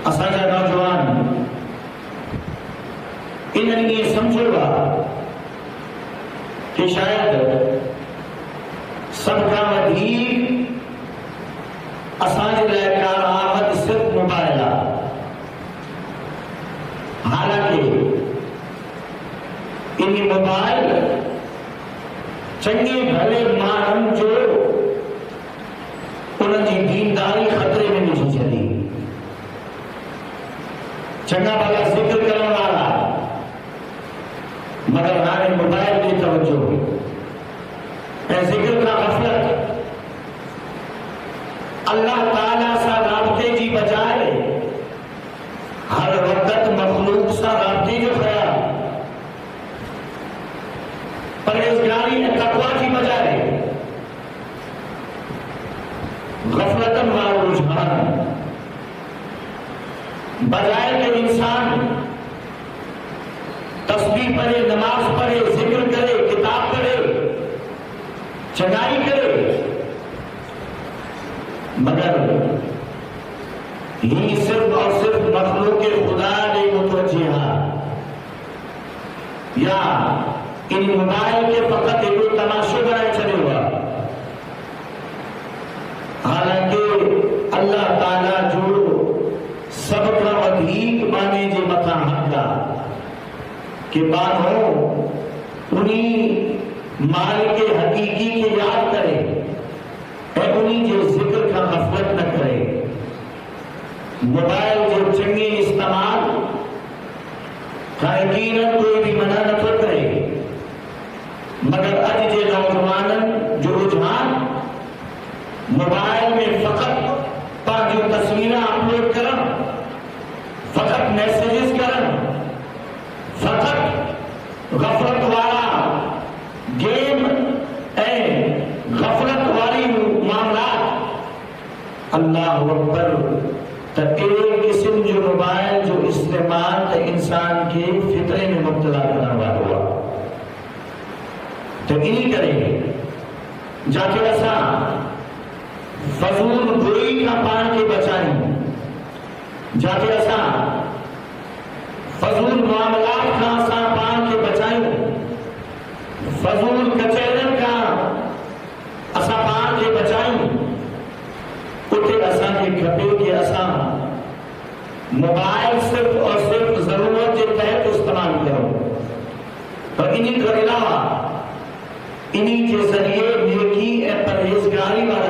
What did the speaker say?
اساجا نوجوان انہوں یہ سمجھو گا کہ شاید سب کا ودیک اساجے لئے کارآمد صرف موبائل ہے. حالانکہ ان موبائل چنگے بھلے مانن جو انہوں کی دینداری خطرے میں نہیں چلی. چنگا بھلا ذکر کرنے والا مگر ہمارے موبائل میں توجہ ہوئی. ذکر کا غفلت اللہ تعالیٰ سا رابطے کی بجائے ہر وقت مخلوق سا رابطے جو خیال پرہیزگاری تقویٰ کی بجائے غفلتاً و رجحان بجائے کہ انسان تسبیح پڑھے نماز پڑھے ذکر کرے کتاب پڑھے چنگائی کرے مگر یہ صرف اور صرف مخلوق خدا نے متوجہ یا ان موبائل کے فقط ایک تماشے بنائے چلے ہوا. حالانکہ اللہ تعالیٰ جو سب کا ودھیک مانے جے متھا حق کا کہ بانو انہی مالک حقیقی کے یاد کرے اور انہی جو ذکر کا غفلت نہ کرے. موبائل جو چنگے استعمال کا یقیناً کوئی بھی منع نہ تو کرے مگر اج جے نوجوانن جو رجحان موبائل میں فقط جو تصویریں اپلوڈ کرن فقط میسیجز کرن فقط غفلت والا گیم غفلت والی معاملات. اللہ اکبر. ایک قسم جو موبائل جو استعمال تو انسان کے فطرے میں مبتلا کرنے والا ہوا تو نہیں کریں گے جا کے ایسا فضول گوئی کا پان کے بچائیں جا کے ایسا فضول معاملات کا ایسا پان کے بچائیں فضول کچیرن کا ایسا پان کے بچائیں اٹھے ایسا کے کھپے کے ایسا موبائل صرف اور صرف ضرورت کے تحت استعمال کرو اور انہی کے علاوہ انہی کے ذریعے نیکی پرہیزگاری والا